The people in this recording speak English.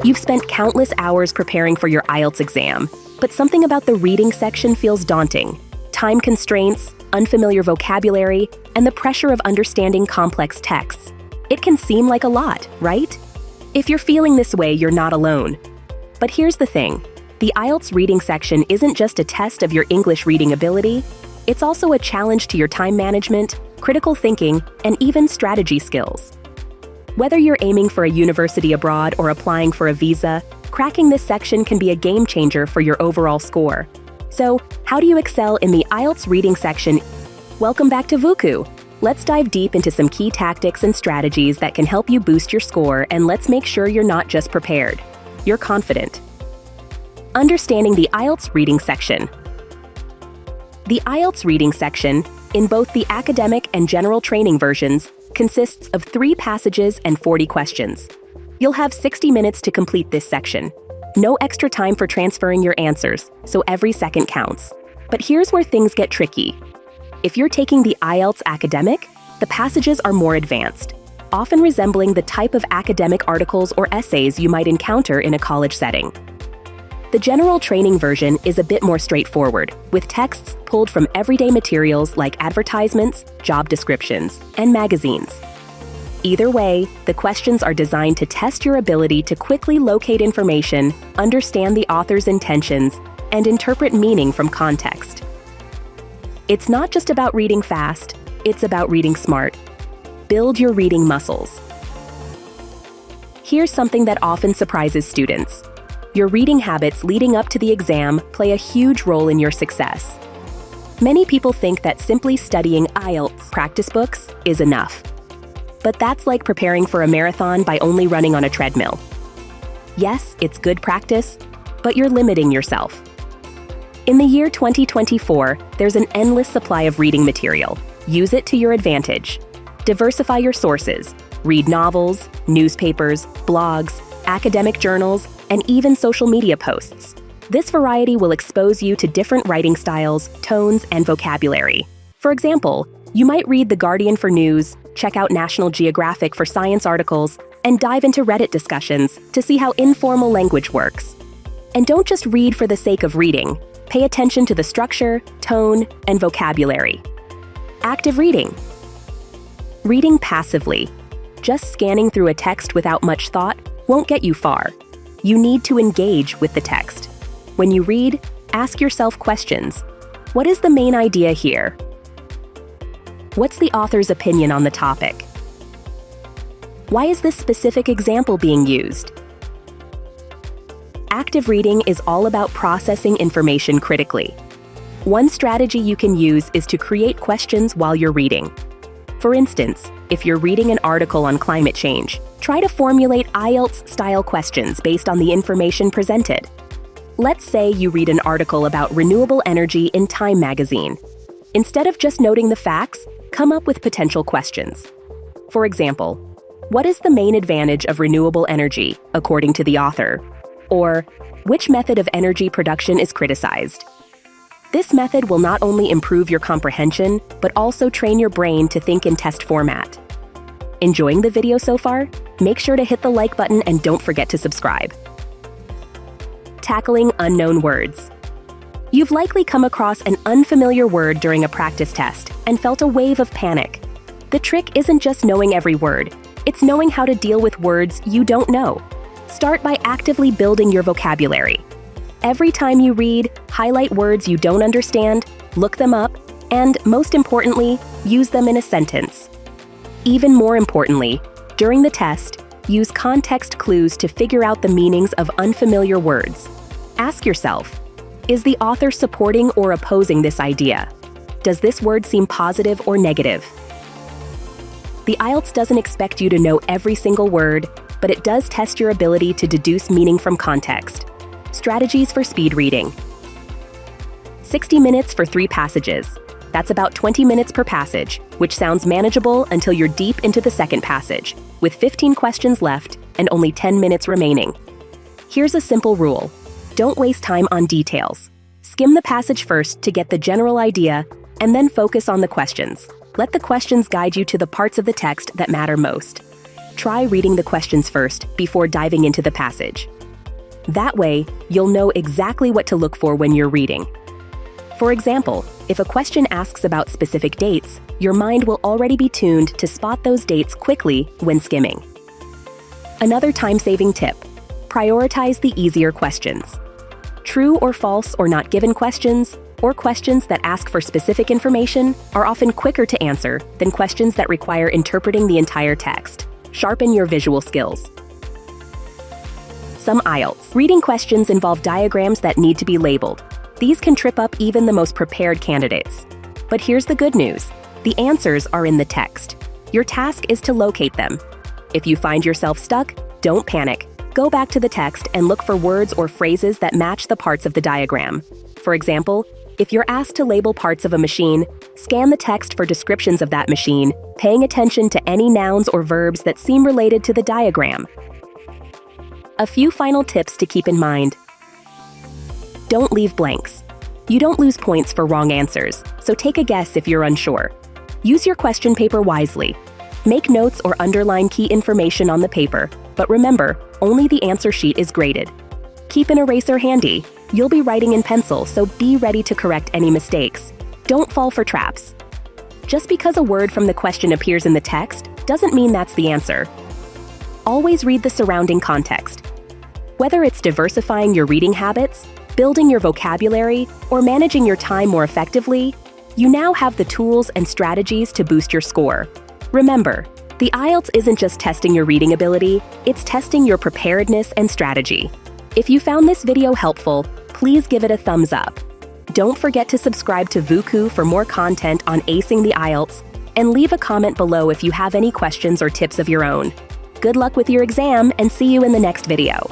You've spent countless hours preparing for your IELTS exam, but something about the reading section feels daunting. Time constraints, unfamiliar vocabulary, and the pressure of understanding complex texts. It can seem like a lot, right? If you're feeling this way, you're not alone. But here's the thing. The IELTS reading section isn't just a test of your English reading ability, it's also a challenge to your time management, critical thinking, and even strategy skills. Whether you're aiming for a university abroad or applying for a visa, cracking this section can be a game changer for your overall score. So, how do you excel in the IELTS reading section? Welcome back to Vuku. Let's dive deep into some key tactics and strategies that can help you boost your score, and let's make sure you're not just prepared. You're confident. Understanding the IELTS reading section. The IELTS reading section, in both the academic and general training versions, consists of 3 passages and 40 questions. You'll have 60 minutes to complete this section. No extra time for transferring your answers, so every second counts. But here's where things get tricky. If you're taking the IELTS academic, the passages are more advanced, often resembling the type of academic articles or essays you might encounter in a college setting. The general training version is a bit more straightforward, with texts pulled from everyday materials like advertisements, job descriptions, and magazines. Either way, the questions are designed to test your ability to quickly locate information, understand the author's intentions, and interpret meaning from context. It's not just about reading fast, it's about reading smart. Build your reading muscles. Here's something that often surprises students. Your reading habits leading up to the exam play a huge role in your success. Many people think that simply studying IELTS practice books is enough. But that's like preparing for a marathon by only running on a treadmill. Yes, it's good practice, but you're limiting yourself. In the year 2024, there's an endless supply of reading material. Use it to your advantage. Diversify your sources. Read novels, newspapers, blogs, academic journals, and even social media posts. This variety will expose you to different writing styles, tones, and vocabulary. For example, you might read The Guardian for news, check out National Geographic for science articles, and dive into Reddit discussions to see how informal language works. And don't just read for the sake of reading. Pay attention to the structure, tone, and vocabulary. Active reading. Reading passively. Just scanning through a text without much thought won't get you far. You need to engage with the text. When you read, ask yourself questions. What is the main idea here? What's the author's opinion on the topic? Why is this specific example being used? Active reading is all about processing information critically. One strategy you can use is to create questions while you're reading. For instance, if you're reading an article on climate change, try to formulate IELTS-style questions based on the information presented. Let's say you read an article about renewable energy in Time magazine. Instead of just noting the facts, come up with potential questions. For example, what is the main advantage of renewable energy, according to the author? Or, which method of energy production is criticized? This method will not only improve your comprehension, but also train your brain to think in test format. Enjoying the video so far? Make sure to hit the like button and don't forget to subscribe. Tackling unknown words. You've likely come across an unfamiliar word during a practice test and felt a wave of panic. The trick isn't just knowing every word, it's knowing how to deal with words you don't know. Start by actively building your vocabulary. Every time you read, highlight words you don't understand, look them up, and, most importantly, use them in a sentence. Even more importantly, during the test, use context clues to figure out the meanings of unfamiliar words. Ask yourself, is the author supporting or opposing this idea? Does this word seem positive or negative? The IELTS doesn't expect you to know every single word, but it does test your ability to deduce meaning from context. Strategies for speed reading. 60 minutes for 3 passages. That's about 20 minutes per passage, which sounds manageable until you're deep into the second passage, with 15 questions left and only 10 minutes remaining. Here's a simple rule. Don't waste time on details. Skim the passage first to get the general idea, and then focus on the questions. Let the questions guide you to the parts of the text that matter most. try reading the questions first before diving into the passage. That way, you'll know exactly what to look for when you're reading. For example, if a question asks about specific dates, your mind will already be tuned to spot those dates quickly when skimming. Another time-saving tip: prioritize the easier questions. True or false or not given questions, or questions that ask for specific information, are often quicker to answer than questions that require interpreting the entire text. Sharpen your visual skills. Some IELTS reading questions involve diagrams that need to be labeled. These can trip up even the most prepared candidates. But here's the good news: the answers are in the text. Your task is to locate them. If you find yourself stuck, don't panic. Go back to the text and look for words or phrases that match the parts of the diagram. For example, if you're asked to label parts of a machine, scan the text for descriptions of that machine, paying attention to any nouns or verbs that seem related to the diagram. A few final tips to keep in mind. Don't leave blanks. You don't lose points for wrong answers, so take a guess if you're unsure. Use your question paper wisely. Make notes or underline key information on the paper, but remember, only the answer sheet is graded. Keep an eraser handy. You'll be writing in pencil, so be ready to correct any mistakes. Don't fall for traps. Just because a word from the question appears in the text doesn't mean that's the answer. Always read the surrounding context. Whether it's diversifying your reading habits, building your vocabulary, or managing your time more effectively, you now have the tools and strategies to boost your score. Remember, the IELTS isn't just testing your reading ability, it's testing your preparedness and strategy. If you found this video helpful, please give it a thumbs up. Don't forget to subscribe to Vuku for more content on acing the IELTS, and leave a comment below if you have any questions or tips of your own. Good luck with your exam, and see you in the next video.